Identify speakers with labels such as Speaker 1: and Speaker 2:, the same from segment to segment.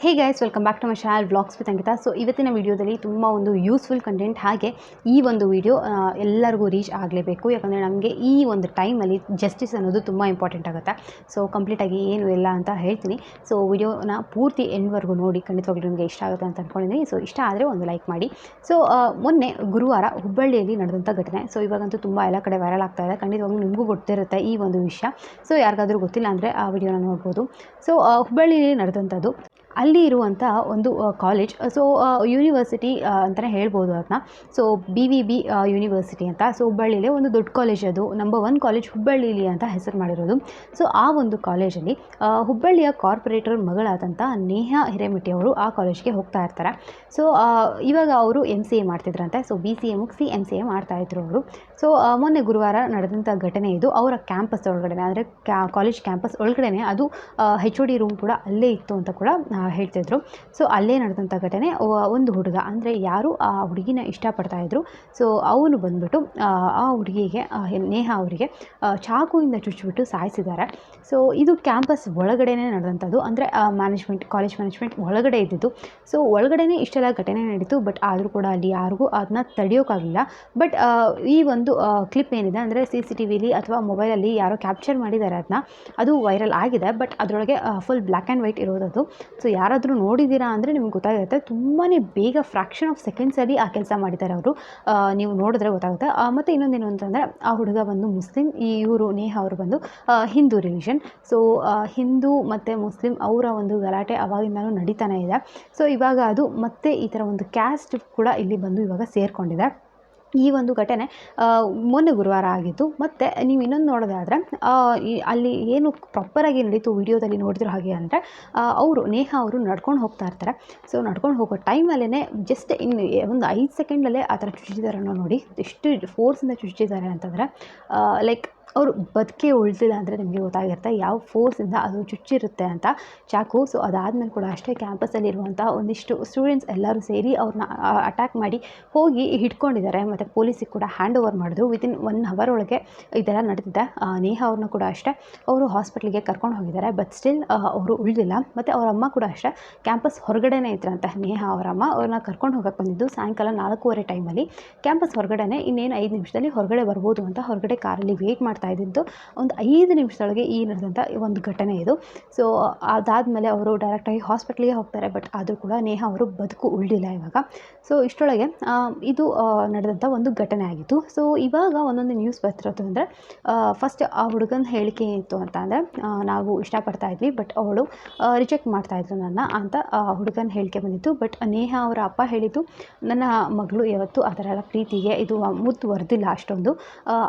Speaker 1: Hey guys, welcome back to my channel vlogs with Ankita. So ಇವತ್ತಿನ ವಿಡಿಯೋದಲ್ಲಿ ತುಂಬ ಒಂದು ಯೂಸ್ಫುಲ್ ಕಂಟೆಂಟ್, ಹಾಗೆ ಈ ಒಂದು ವಿಡಿಯೋ ಎಲ್ಲರಿಗೂ ರೀಚ್ ಆಗಲೇಬೇಕು. ಯಾಕಂದರೆ ನಮಗೆ ಈ ಒಂದು ಟೈಮಲ್ಲಿ ಜಸ್ಟಿಸ್ ಅನ್ನೋದು ತುಂಬ ಇಂಪಾರ್ಟೆಂಟ್ ಆಗುತ್ತೆ. ಸೊ ಕಂಪ್ಲೀಟಾಗಿ ಏನು ಇಲ್ಲ ಅಂತ ಹೇಳ್ತೀನಿ. ಸೊ ವಿಡಿಯೋನ ಪೂರ್ತಿ ಎಂಡ್ವರೆಗೂ ನೋಡಿ, ಖಂಡಿತವಾಗ್ಲೂ ನಿಮಗೆ ಇಷ್ಟ ಆಗುತ್ತೆ ಅಂತ ಅಂದ್ಕೊಂಡಿದ್ದೀನಿ. ಸೊ ಇಷ್ಟ ಆದರೆ ಒಂದು ಲೈಕ್ ಮಾಡಿ. ಸೊ ಮೊನ್ನೆ ಗುರುವಾರ ಹುಬ್ಬಳ್ಳಿಯಲ್ಲಿ ನಡೆದಂಥ ಘಟನೆ. ಸೊ ಇವಾಗಂತೂ ತುಂಬ ಎಲ್ಲ ಕಡೆ ವೈರಲ್ ಆಗ್ತಾ ಇದೆ. ಖಂಡಿತವಾಗ್ಲೂ ನಿಮಗೂ ಗೊತ್ತಿರುತ್ತೆ ಈ ಒಂದು ವಿಷಯ. ಸೊ ಯಾರಿಗಾದರೂ ಗೊತ್ತಿಲ್ಲ ಅಂದರೆ ಆ ವಿಡಿಯೋನ ನೋಡ್ಬೋದು. ಸೊ ಹುಬ್ಬಳ್ಳಿಯಲ್ಲಿ ನಡೆದಂಥದ್ದು, ಅಲ್ಲಿ ಇರುವಂಥ ಒಂದು ಕಾಲೇಜ್, ಸೊ ಯೂನಿವರ್ಸಿಟಿ ಅಂತಲೇ ಹೇಳ್ಬೋದು ಅದನ್ನ. ಸೊ BVB ಯೂನಿವರ್ಸಿಟಿ ಅಂತ. ಸೊ ಹುಬ್ಬಳ್ಳಿಲೇ ಒಂದು ದೊಡ್ಡ ಕಾಲೇಜ್, ಅದು ನಂಬರ್ 1 ಕಾಲೇಜ್ ಹುಬ್ಬಳ್ಳಿಲಿ ಅಂತ ಹೆಸರು ಮಾಡಿರೋದು. ಸೊ ಆ ಒಂದು ಕಾಲೇಜಲ್ಲಿ ಹುಬ್ಬಳ್ಳಿಯ ಕಾರ್ಪೊರೇಟರ್ ಮಗಳಾದಂಥ ನೇಹಾ ಹಿರೇಮಠಿ ಅವರು ಆ ಕಾಲೇಜ್ಗೆ ಹೋಗ್ತಾ ಇರ್ತಾರೆ. ಸೊ ಇವಾಗ ಅವರು MCA ಮಾಡ್ತಿದ್ರಂತೆ. ಸೊ BCA ಮುಗಿಸಿ MCA ಮಾಡ್ತಾಯಿದ್ರು ಅವರು. ಸೊ ಮೊನ್ನೆ ಗುರುವಾರ ನಡೆದಂಥ ಘಟನೆ ಇದು. ಅವರ ಕ್ಯಾಂಪಸ್ ಒಳಗಡೆ, ಅಂದರೆ ಕಾಲೇಜ್ ಕ್ಯಾಂಪಸ್ ಒಳಗಡೆ, ಅದು HOD ರೂಮ್ ಕೂಡ ಅಲ್ಲೇ ಇತ್ತು ಅಂತ ಕೂಡ ಹೇಳ್ತಿದ್ರು. ಸೊ ಅಲ್ಲೇ ನಡೆದಂಥ ಘಟನೆ, ಒಂದು ಹುಡುಗ, ಅಂದರೆ ಯಾರು ಆ ಹುಡುಗಿನ ಇಷ್ಟಪಡ್ತಾಯಿದ್ರು, ಸೊ ಅವನು ಬಂದ್ಬಿಟ್ಟು ಆ ಹುಡುಗಿಗೆ, ನೇಹಾ ಅವರಿಗೆ ಚಾಕುವಿಂದ ಚುಚ್ಚಿಬಿಟ್ಟು ಸಾಯಿಸಿದ್ದಾರೆ. ಸೊ ಇದು ಕ್ಯಾಂಪಸ್ ಒಳಗಡೆನೇ ನಡೆದಂಥದ್ದು, ಅಂದರೆ ಕಾಲೇಜ್ ಮ್ಯಾನೇಜ್ಮೆಂಟ್ ಒಳಗಡೆ ಇದ್ದಿದ್ದು. ಸೊ ಒಳಗಡೆನೇ ಇಷ್ಟೆಲ್ಲ ಘಟನೆ ನಡೀತು. ಬಟ್ ಆದರೂ ಕೂಡ ಅಲ್ಲಿ ಯಾರಿಗೂ ಅದನ್ನ ತಡೆಯೋಕ್ಕಾಗಲಿಲ್ಲ. ಬಟ್ ಈ ಒಂದು ಕ್ಲಿಪ್ ಏನಿದೆ, ಅಂದರೆ CCTVಲಿ ಅಥವಾ ಮೊಬೈಲಲ್ಲಿ ಯಾರೋ ಕ್ಯಾಪ್ಚರ್ ಮಾಡಿದ್ದಾರೆ ಅದನ್ನ, ಅದು ವೈರಲ್ ಆಗಿದೆ. ಬಟ್ ಅದರೊಳಗೆ ಫುಲ್ ಬ್ಲ್ಯಾಕ್ ಆ್ಯಂಡ್ ವೈಟ್ ಇರೋದದು. ಸೊ ಯಾರಾದರೂ ನೋಡಿದ್ದೀರಾ ಅಂದರೆ ನಿಮ್ಗೆ ಗೊತ್ತಾಗುತ್ತೆ. ತುಂಬಾ ಬೇಗ ಫ್ರ್ಯಾಕ್ಷನ್ ಆಫ್ ಸೆಕೆಂಡ್ಸಲ್ಲಿ ಆ ಕೆಲಸ ಮಾಡಿದ್ದಾರೆ ಅವರು. ನೀವು ನೋಡಿದ್ರೆ ಗೊತ್ತಾಗುತ್ತೆ. ಮತ್ತು ಇನ್ನೊಂದೇನು ಅಂತಂದರೆ, ಆ ಹುಡುಗ ಬಂದು ಮುಸ್ಲಿಂ, ಇವರು ನೇಹಾ ಅವರು ಬಂದು ಹಿಂದೂ ರಿಲಿಷನ್. ಸೊ ಹಿಂದೂ ಮತ್ತು ಮುಸ್ಲಿಂ ಅವರ ಒಂದು ಗಲಾಟೆ ಅವಾಗಿಂದನೂ ನಡೀತಾನೆ ಇದೆ. ಸೊ ಇವಾಗ ಅದು ಮತ್ತೆ ಈ ಥರ ಒಂದು ಕ್ಯಾಸ್ಟ್ ಕೂಡ ಇಲ್ಲಿ ಬಂದು ಇವಾಗ ಸೇರಿಕೊಂಡಿದೆ. ಈ ಒಂದು ಘಟನೆ ಮೊನ್ನೆ ಗುರುವಾರ ಆಗಿತ್ತು. ಮತ್ತು ನೀವು ಇನ್ನೊಂದು ನೋಡೋದಾದರೆ, ಅಲ್ಲಿ ಏನು ಪ್ರಾಪರಾಗಿ ನಡೀತು ವಿಡಿಯೋದಲ್ಲಿ ನೋಡಿದ್ರು ಹಾಗೆ ಅಂದರೆ, ಅವರು ನೇಹಾ ಅವರು ನಡ್ಕೊಂಡು ಹೋಗ್ತಾ ಇರ್ತಾರೆ. ಸೊ ನಡ್ಕೊಂಡು ಹೋಗೋ ಟೈಮಲ್ಲೇ ಜಸ್ಟ್ ಇನ್ನು ಒಂದು 5 ಸೆಕೆಂಡಲ್ಲೇ ಆ ಥರ ಚುಚ್ಚಿದ್ದಾರೆ. ನೋಡಿ ಎಷ್ಟು ಫೋರ್ಸಿಂದ ಚುಚ್ಚಿದ್ದಾರೆ ಅಂತಂದರೆ, ಲೈಕ್ ಅವರು ಬದುಕೇ ಉಳಿದಿಲ್ಲ ಅಂದರೆ ನಿಮಗೆ ಗೊತ್ತಾಗಿರುತ್ತೆ ಯಾವ ಫೋರ್ಸಿಂದ ಅದು ಚುಚ್ಚಿರುತ್ತೆ ಅಂತ, ಚಾಕು. ಸೊ ಅದಾದಮೇಲೆ ಕೂಡ ಅಷ್ಟೇ, ಕ್ಯಾಂಪಸಲ್ಲಿರುವಂಥ ಒಂದಿಷ್ಟು ಸ್ಟೂಡೆಂಟ್ಸ್ ಎಲ್ಲರೂ ಸೇರಿ ಅವ್ರನ್ನ ಅಟ್ಯಾಕ್ ಮಾಡಿ ಹೋಗಿ ಹಿಡ್ಕೊಂಡಿದ್ದಾರೆ. ಮತ್ತು ಪೊಲೀಸಿಗೆ ಕೂಡ ಹ್ಯಾಂಡ್ ಓವರ್ ಮಾಡಿದ್ರು. ವಿತಿನ್ 1 ಅವರ್ ಒಳಗೆ ಇದೆಲ್ಲ ನಡೆದಿದೆ. ನೇಹಾ ಅವ್ರನ್ನ ಕೂಡ ಅಷ್ಟೇ ಅವರು ಹಾಸ್ಪಿಟ್ಲಿಗೆ ಕರ್ಕೊಂಡು ಹೋಗಿದ್ದಾರೆ. ಬಟ್ ಸ್ಟಿಲ್ ಅವರು ಉಳಿದಿಲ್ಲ. ಮತ್ತು ಅವರ ಅಮ್ಮ ಕೂಡ ಅಷ್ಟೇ ಕ್ಯಾಂಪಸ್ ಹೊರಗಡೆನೇ ಇದ್ರಂತೆ. ನೇಹಾ ಅವರ ಅಮ್ಮ ಅವ್ರನ್ನ ಕರ್ಕೊಂಡು ಹೋಗಕ್ಕೆ ಬಂದಿದ್ದು ಸಾಯಂಕಾಲ 4:15 ಟೈಮಲ್ಲಿ. ಕ್ಯಾಂಪಸ್ ಹೊರಗಡೆನೇ ಇನ್ನೇನು 5 ನಿಮಿಷದಲ್ಲಿ ಹೊರಗಡೆ ಬರ್ಬೋದು ಅಂತ ಹೊರಗಡೆ ಕಾರಲ್ಲಿ ವೇಟ್ ಮಾಡ್ತಾ ಇದ್ದಿದ್ದು. ಒಂದು 5 ನಿಮಿಷದೊಳಗೆ ಈ ನಡೆದಂಥ ಒಂದು ಘಟನೆ ಇದು. ಸೊ ಅದಾದಮೇಲೆ ಅವರು ಡೈರೆಕ್ಟಾಗಿ ಹಾಸ್ಪಿಟ್ಲಿಗೆ ಹೋಗ್ತಾರೆ. ಬಟ್ ಆದರೂ ಕೂಡ ನೇಹಾ ಅವರು ಬದುಕು ಉಳಿದಿಲ್ಲ ಇವಾಗ. ಸೊ ಇಷ್ಟರೊಳಗೆ ಇದು ನಡೆದಂಥ ಒಂದು ಘಟನೆ ಆಗಿತ್ತು. ಸೊ ಇವಾಗ ಒಂದೊಂದು ನ್ಯೂಸ್ ಬರ್ತಿರೋದು ಅಂದರೆ, ಫಸ್ಟ್ ಆ ಹುಡುಗನ ಹೇಳಿಕೆ ಏನಿತ್ತು ಅಂತ ಅಂದರೆ, ನಾವು ಇಷ್ಟಪಡ್ತಾ ಇದ್ವಿ ಬಟ್ ಅವಳು ರಿಜೆಕ್ಟ್ ಮಾಡ್ತಾಯಿದ್ರು ನನ್ನ ಅಂತ ಹುಡುಗನ ಹೇಳಿಕೆ ಬಂದಿತ್ತು. ಬಟ್ ನೇಹಾ ಅವರ ಅಪ್ಪ ಹೇಳಿದ್ದು, ನನ್ನ ಮಗಳು ಯಾವತ್ತೂ ಆ ಥರ ಎಲ್ಲ ಪ್ರೀತಿಗೆ ಇದು ಮುತ್ತು ವರೆದಿಲ್ಲ ಅಷ್ಟೊಂದು.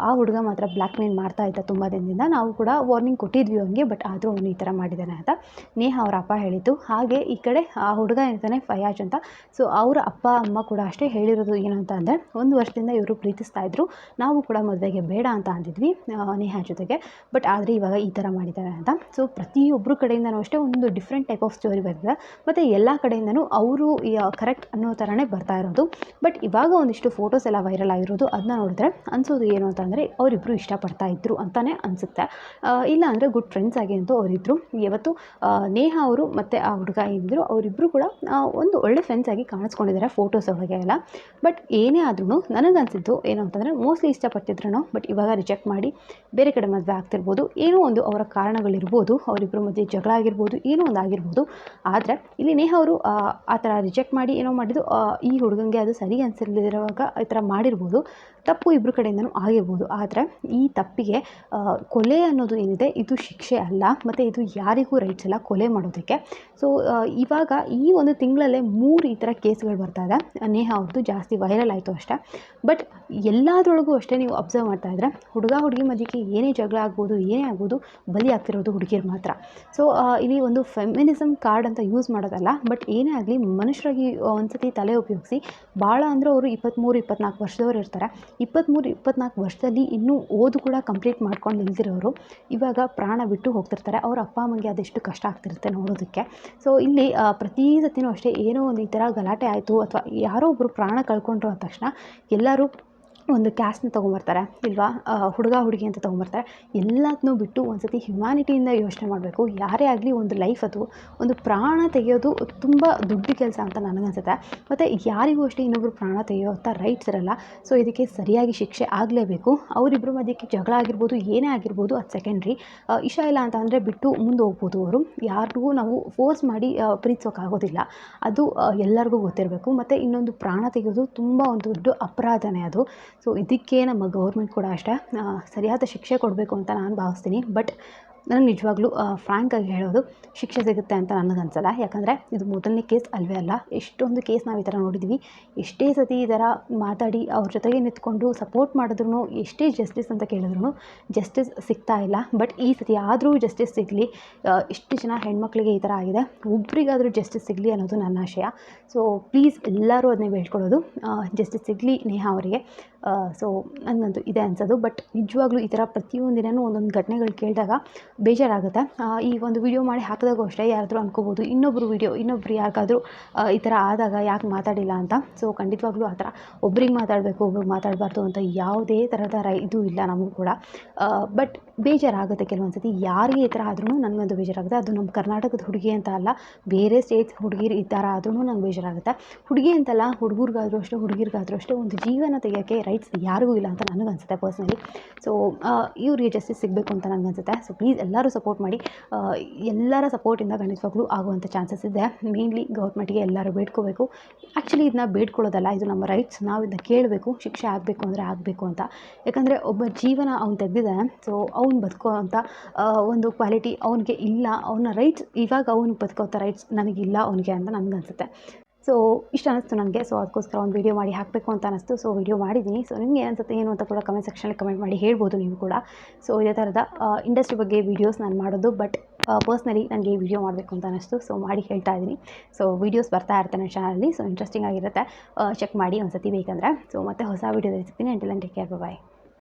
Speaker 1: ಆ ಹುಡುಗ ಮಾತ್ರ ಬ್ಲ್ಯಾಕ್ ಮೇಲ್ ಮಾಡ್ತಾ ಇದ್ದ ತುಂಬ ದಿನದಿಂದ. ನಾವು ಕೂಡ ವಾರ್ನಿಂಗ್ ಕೊಟ್ಟಿದ್ವಿ ಅವನಿಗೆ, ಬಟ್ ಆದರೂ ಅವನು ಈ ಥರ ಮಾಡಿದ್ದಾನೆ ಅಂತ ನೇಹಾ ಅವರ ಅಪ್ಪ ಹೇಳಿದ್ದು. ಹಾಗೆ ಈ ಕಡೆ ಆ ಹುಡುಗ ಇರ್ತಾನೆ ಫಯಾಜ್ ಅಂತ. ಸೊ ಅವರ ಅಪ್ಪ ಅಮ್ಮ ಕೂಡ ಅಷ್ಟೇ ಹೇಳಿರೋದು ಏನಂತ ಅಂದರೆ, 1 ವರ್ಷದಿಂದ ಇವರು ಪ್ರೀತಿಸ್ತಾ ಇದ್ರು, ನಾವು ಕೂಡ ಮದುವೆಗೆ ಬೇಡ ಅಂತ ಅಂದಿದ್ವಿ ನೇಹಾ ಜೊತೆಗೆ, ಬಟ್ ಆದರೆ ಇವಾಗ ಈ ಥರ ಮಾಡಿದ್ದಾರೆ ಅಂತ. ಸೊ ಪ್ರತಿಯೊಬ್ಬರು ಕಡೆಯಿಂದನೂ ಅಷ್ಟೇ ಒಂದು ಡಿಫ್ರೆಂಟ್ ಟೈಪ್ ಆಫ್ ಸ್ಟೋರಿ ಬರ್ತಿದೆ. ಮತ್ತು ಎಲ್ಲ ಕಡೆಯಿಂದನೂ ಅವರು ಕರೆಕ್ಟ್ ಅನ್ನೋ ಥರನೇ ಬರ್ತಾ ಇರೋದು. ಬಟ್ ಇವಾಗ ಒಂದಿಷ್ಟು ಫೋಟೋಸ್ ಎಲ್ಲ ವೈರಲ್ ಆಗಿರೋದು, ಅದನ್ನ ನೋಡಿದ್ರೆ ಅನಿಸೋದು ಏನು ಅಂತಂದರೆ, ಅವರಿಬ್ಬರು ಇಷ್ಟಪಡ್ತಾ ಇದ್ರು ಅಂತಲೇ ಅನಿಸುತ್ತೆ. ಇಲ್ಲ ಅಂದರೆ ಗುಡ್ ಫ್ರೆಂಡ್ಸ್ ಆಗಿ ಅಂತೂ ಅವರಿದ್ದರು. ಇವತ್ತು ನೇಹಾ ಅವರು ಮತ್ತು ಆ ಹುಡುಗ ಏನಿದ್ರು ಅವರಿಬ್ಬರು ಕೂಡ ಒಂದು ಒಳ್ಳೆ ಫ್ರೆಂಡ್ಸ್ ಆಗಿ ಕಾಣಿಸ್ಕೊಂಡಿದ್ದಾರೆ ಫೋಟೋಸ್ ಒಳಗೆ ಎಲ್ಲ. ಬಟ್ ಏನೇ ಆದ್ರೂ ನನಗನ್ಸಿದ್ದು ಏನು ಅಂತಂದರೆ, ಮೋಸ್ಟ್ಲಿ ಇಷ್ಟಪಟ್ಟಿದ್ರೂ ಬಟ್ ಇವಾಗ ರಿಜೆಕ್ಟ್ ಮಾಡಿ ಬೇರೆ ಕಡೆ ಮದುವೆ ಆಗ್ತಿರ್ಬೋದು. ಏನೋ ಒಂದು ಅವರ ಕಾರಣಗಳಿರ್ಬೋದು, ಅವರಿಬ್ಬರ ಮಧ್ಯೆ ಜಗಳ ಆಗಿರ್ಬೋದು, ಏನೋ ಒಂದು ಆಗಿರ್ಬೋದು. ಆದರೆ ಇಲ್ಲಿ ನೇಹಾ ಅವರು ಆ ಥರ ರಿಜೆಕ್ಟ್ ಮಾಡಿ ಏನೋ ಮಾಡಿದ್ದು, ಈ ಹುಡುಗನಿಗೆ ಅದು ಸರಿ ಅನಿಸಿಲ್ಲದಿರುವಾಗ ಈ ಥರ ಮಾಡಿರ್ಬೋದು. ತಪ್ಪು ಇಬ್ಬರು ಕಡೆಯಿಂದನೂ ಆಗಿರ್ಬೋದು. ಆದರೆ ಈ ತಪ್ಪಿಗೆ ಕೊಲೆ ಅನ್ನೋದು ಏನಿದೆ ಇದು ಶಿಕ್ಷೆ ಅಲ್ಲ, ಮತ್ತು ಇದು ಯಾರಿಗೂ ರೈಟ್ಸ್ ಇಲ್ಲ ಕೊಲೆ ಮಾಡೋದಕ್ಕೆ. ಸೊ ಇವಾಗ ಈ ಒಂದು ತಿಂಗಳಲ್ಲೇ 3 ಈ ಥರ ಕೇಸ್ಗಳು ಬರ್ತಾ ಇದೆ. ನೇಹಾ ಅವ್ರದ್ದು ಜಾಸ್ತಿ ವೈರಲ್ ಆಯಿತು ಅಷ್ಟೇ. ಬಟ್ ಎಲ್ಲದರೊಳಗೂ ಅಷ್ಟೇ ನೀವು ಅಬ್ಸರ್ವ್ ಮಾಡ್ತಾ ಇದ್ದರೆ, ಹುಡುಗಿ ಮಧ್ಯಕ್ಕೆ ಏನೇ ಜಗಳ ಆಗ್ಬೋದು, ಏನೇ ಆಗ್ಬೋದು, ಬಲಿ ಆಗ್ತಿರೋದು ಹುಡುಗಿರು ಮಾತ್ರ. ಸೊ ಇಲ್ಲಿ ಒಂದು ಫೆಮಿನಿಸಮ್ ಕಾರ್ಡ್ ಅಂತ ಯೂಸ್ ಮಾಡೋದಲ್ಲ, ಬಟ್ ಏನೇ ಆಗಲಿ ಮನುಷ್ಯರಾಗಿ ಒಂದ್ಸತಿ ತಲೆ ಉಪಯೋಗಿಸಿ, ಭಾಳ ಅಂದರೆ ಅವರು 23-24 ವರ್ಷದವ್ರು ಇರ್ತಾರೆ. 23-24 ವರ್ಷದಲ್ಲಿ ಇನ್ನೂ ಓದು ಕೂಡ ಕಂಪ್ಲೀಟ್ ಮಾಡ್ಕೊಂಡು ನಿಲ್ದಿರೋರು ಇವಾಗ ಪ್ರಾಣ ಬಿಟ್ಟು ಹೋಗ್ತಿರ್ತಾರೆ. ಅವ್ರ ಅಪ್ಪ ಅಮ್ಮಂಗೆ ಅದೆಷ್ಟು ಕಷ್ಟ ಆಗ್ತಿರುತ್ತೆ ನೋಡೋದಕ್ಕೆ. ಸೊ ಇಲ್ಲಿ ಪ್ರತಿ ಸತಿನೂ ಅಷ್ಟೇ, ಏನೋ ಒಂದು ಈ ಥರ ಗಲಾಟೆ ಆಯಿತು ಅಥವಾ ಯಾರೋ ಒಬ್ಬರು ಪ್ರಾಣ ಕಳ್ಕೊಂಡ್ರು ಅಂದ ತಕ್ಷಣ ಎಲ್ಲರೂ ಒಂದು ಕ್ಯಾಸ್ಟ್ನ ತೊಗೊಂಬರ್ತಾರೆ ಇಲ್ವಾ, ಹುಡುಗ ಹುಡುಗಿ ಅಂತ ತೊಗೊಂಬರ್ತಾರೆ. ಎಲ್ಲದನ್ನೂ ಬಿಟ್ಟು ಒಂದು ಸತಿ ಹ್ಯುಮ್ಯಾನಿಟಿಯಿಂದ ಯೋಚನೆ ಮಾಡಬೇಕು. ಯಾರೇ ಆಗಲಿ ಒಂದು ಲೈಫ್ ಅದು ಒಂದು ಪ್ರಾಣ ತೆಗೆಯೋದು ತುಂಬ ದೊಡ್ಡ ಕೆಲಸ ಅಂತ ನನಗನ್ಸುತ್ತೆ. ಮತ್ತು ಯಾರಿಗೂ ಅಷ್ಟೇ ಇನ್ನೊಬ್ಬರು ಪ್ರಾಣ ತೆಗೆಯೋವಂಥ ರೈಟ್ಸ್ ಇರಲ್ಲ. ಸೊ ಇದಕ್ಕೆ ಸರಿಯಾಗಿ ಶಿಕ್ಷೆ ಆಗಲೇಬೇಕು. ಅವರಿಬ್ಬರ ಮಧ್ಯಕ್ಕೆ ಜಗಳ ಆಗಿರ್ಬೋದು, ಏನೇ ಆಗಿರ್ಬೋದು, ಅದು ಸೆಕೆಂಡ್ರಿ. ಇಷ್ಟ ಇಲ್ಲ ಅಂತ ಅಂದರೆ ಬಿಟ್ಟು ಮುಂದೆ ಹೋಗ್ಬೋದು ಅವರು. ಯಾರಿಗೂ ನಾವು ಫೋರ್ಸ್ ಮಾಡಿ ಪ್ರೀತಿಸೋಕ್ಕಾಗೋದಿಲ್ಲ. ಅದು ಎಲ್ಲರಿಗೂ ಗೊತ್ತಿರಬೇಕು. ಮತ್ತು ಇನ್ನೊಂದು ಪ್ರಾಣ ತೆಗೆಯೋದು ತುಂಬ ಒಂದು ದೊಡ್ಡ ಅಪರಾಧನೇ ಅದು. ಸೊ ಇದಕ್ಕೆ ನಮ್ಮ ಗೌರ್ಮೆಂಟ್ ಕೂಡ ಅಷ್ಟೇ ಸರಿಯಾದ ಶಿಕ್ಷೆ ಕೊಡಬೇಕು ಅಂತ ನಾನು ಭಾವಿಸ್ತೀನಿ. ಬಟ್ ನನಗೆ ನಿಜವಾಗ್ಲೂ ಫ್ರ್ಯಾಂಕಾಗಿ ಹೇಳೋದು, ಶಿಕ್ಷೆ ಸಿಗುತ್ತೆ ಅಂತ ನನಗನ್ಸಲ್ಲ. ಯಾಕಂದರೆ ಇದು ಮೊದಲನೇ ಕೇಸ್ ಅಲ್ವೇ ಅಲ್ಲ. ಎಷ್ಟೊಂದು ಕೇಸ್ ನಾವು ಈ ಥರ ನೋಡಿದ್ವಿ. ಎಷ್ಟೇ ಸತಿ ಈ ಥರ ಮಾತಾಡಿ ಅವ್ರ ಜೊತೆಗೆ ನಿಂತ್ಕೊಂಡು ಸಪೋರ್ಟ್ ಮಾಡಿದ್ರು, ಎಷ್ಟೇ ಜಸ್ಟಿಸ್ ಅಂತ ಕೇಳಿದ್ರು ಜಸ್ಟಿಸ್ ಸಿಗ್ತಾ ಇಲ್ಲ. ಬಟ್ ಈ ಸತಿ ಆದರೂ ಜಸ್ಟಿಸ್ ಸಿಗಲಿ. ಇಷ್ಟು ಜನ ಹೆಣ್ಮಕ್ಳಿಗೆ ಈ ಥರ ಆಗಿದೆ, ಒಬ್ರಿಗಾದರೂ ಜಸ್ಟಿಸ್ ಸಿಗಲಿ ಅನ್ನೋದು ನನ್ನ ಆಶಯ. ಸೊ ಪ್ಲೀಸ್ ಎಲ್ಲರೂ ಅದನ್ನೇ ಬೇಡ್ಕೊಳ್ಳೋದು, ಜಸ್ಟಿಸ್ ಸಿಗಲಿ ನೇಹಾ ಅವರಿಗೆ. ಸೊ ನನಗಂತೂ ಇದೆ ಅನ್ಸೋದು. ಬಟ್ ನಿಜವಾಗ್ಲೂ ಈ ಥರ ಪ್ರತಿಯೊಂದಿನೂ ಒಂದೊಂದು ಘಟನೆಗಳು ಕೇಳಿದಾಗ ಬೇಜಾರಾಗುತ್ತೆ. ಈ ಒಂದು ವಿಡಿಯೋ ಮಾಡಿ ಹಾಕಿದಾಗೂ ಅಷ್ಟೇ ಯಾರಾದರೂ ಅನ್ಕೋಬೋದು, ಇನ್ನೊಬ್ರು ಯಾರಿಗಾದರೂ ಈ ಥರ ಆದಾಗ ಯಾಕೆ ಮಾತಾಡಿಲ್ಲ ಅಂತ. ಸೊ ಖಂಡಿತವಾಗ್ಲೂ ಆ ಥರ ಒಬ್ರಿಗೆ ಮಾತಾಡಬೇಕು, ಒಬ್ರಿಗೆ ಮಾತಾಡಬಾರ್ದು ಅಂತ ಯಾವುದೇ ಥರದ ಇದು ಇಲ್ಲ ನಮಗೂ ಕೂಡ. ಬಟ್ ಬೇಜಾರಾಗುತ್ತೆ ಕೆಲವೊಂದು ಸತಿ. ಯಾರಿಗೆ ಈ ಥರ ಆದ್ರೂ ನನಗಂತೂ ಬೇಜಾರಾಗುತ್ತೆ. ಅದು ನಮ್ಮ ಕರ್ನಾಟಕದ ಹುಡುಗಿ ಅಂತ ಅಲ್ಲ, ಬೇರೆ ಸ್ಟೇಟ್ಸ್ ಹುಡುಗಿರು ಈ ಥರ ಆದ್ರೂ ನಂಗೆ ಬೇಜಾರಾಗುತ್ತೆ. ಹುಡುಗಿ ಅಂತಲ್ಲ, ಹುಡುಗರಿಗಾದ್ರೂ ಅಷ್ಟೇ, ಹುಡುಗಿರಿಗಾದ್ರೂ ಅಷ್ಟೇ ಒಂದು ಜೀವನ ತೆಗೆಯೋಕ್ಕೆ ರೈಟ್ಸ್ ಯಾರಿಗೂ ಇಲ್ಲ ಅಂತ ನನಗನ್ಸುತ್ತೆ ಪರ್ಸ್ನಲಿ. ಸೊ ಇವ್ರಿಗೆ ಜಸ್ಟಿಸ್ ಸಿಗಬೇಕು ಅಂತ ನನಗನ್ಸುತ್ತೆ. ಸೊ ಪ್ಲೀಸ್ ಎಲ್ಲರೂ ಸಪೋರ್ಟ್ ಮಾಡಿ. ಎಲ್ಲರ ಸಪೋರ್ಟಿಂದ ಖಂಡಿತವಾಗ್ಲೂ ಆಗುವಂಥ ಚಾನ್ಸಸ್ ಇದೆ. ಮೇನ್ಲಿ ಗೌರ್ಮೆಂಟಿಗೆ ಎಲ್ಲರೂ ಬೇಡ್ಕೋಬೇಕು. ಆ್ಯಕ್ಚುಲಿ ಇದನ್ನ ಬೇಡ್ಕೊಳ್ಳೋದಲ್ಲ, ಇದು ನಮ್ಮ ರೈಟ್ಸ್. ನಾವು ಇದನ್ನ ಕೇಳಬೇಕು. ಶಿಕ್ಷೆ ಆಗಬೇಕು ಅಂದರೆ ಆಗಬೇಕು ಅಂತ. ಯಾಕಂದರೆ ಒಬ್ಬ ಜೀವನ ಅವ್ನು ತೆಗೆದಿದ್ದಾನೆ. ಸೊ ಅವ್ನು ಬದುಕೋ ಅಂತ ಒಂದು ಕ್ವಾಲಿಟಿ ಅವನಿಗೆ ಇಲ್ಲ. ಅವನ ರೈಟ್ಸ್ ಇವಾಗ ಅವ್ನಿಗೆ ಬದುಕೋಂಥ ರೈಟ್ಸ್ ನನಗಿಲ್ಲ ಅವನಿಗೆ ಅಂತ ನನಗನ್ಸುತ್ತೆ. ಸೊ ಇಷ್ಟ ಅನ್ನಿಸ್ತು ನನಗೆ. ಸೊ ಅದಕ್ಕೋಸ್ಕರ ಒಂದು ವೀಡಿಯೋ ಮಾಡಿ ಹಾಕಬೇಕು ಅಂತ ಅನ್ನಿಸ್ತು. ಸೊ ವೀಡಿಯೋ ಮಾಡಿದ್ದೀನಿ. ಸೊ ನಿಮ್ಗೆ ಏನನ್ಸುತ್ತೆ ಏನು ಅಂತ ಕೂಡ ಕಮೆಂಟ್ ಸೆಕ್ಷನಲ್ಲಿ ಕಮೆಂಟ್ ಮಾಡಿ ಹೇಳ್ಬೋದು ನೀವು ಕೂಡ. ಸೊ ಇದೇ ಥರದ ಇಂಡಸ್ಟ್ರಿ ಬಗ್ಗೆ ವೀಡಿಯೋಸ್ ನಾನು ಮಾಡೋದು. ಬಟ್ ಪರ್ಸ್ನಲಿ ನನಗೆ ಈ ವಿಡಿಯೋ ಮಾಡಬೇಕು ಅಂತ ಅನ್ನಿಸ್ತು. ಸೊ ಮಾಡಿ ಹೇಳ್ತಾ ಇದ್ದೀನಿ. ಸೊ ವೀಡಿಯೋಸ್ ಬರ್ತಾ ಇರ್ತಾನೆ ಚಾನಲಲ್ಲಿ. ಸೊ ಇಂಟ್ರೆಸ್ಟಿಂಗ್ ಆಗಿರುತ್ತೆ, ಚೆಕ್ ಮಾಡಿ ಒಂದು ಸತಿ ಬೇಕಂದರೆ. ಸೊ ಮತ್ತೆ ಹೊಸ ವೀಡಿಯೋದಲ್ಲಿ ಸಿಗ್ತೀನಿ. ಅಂಟಿಲ್ ದೆನ್ ಟೇಕ್ ಕೇರ್, ಬಾಯ್.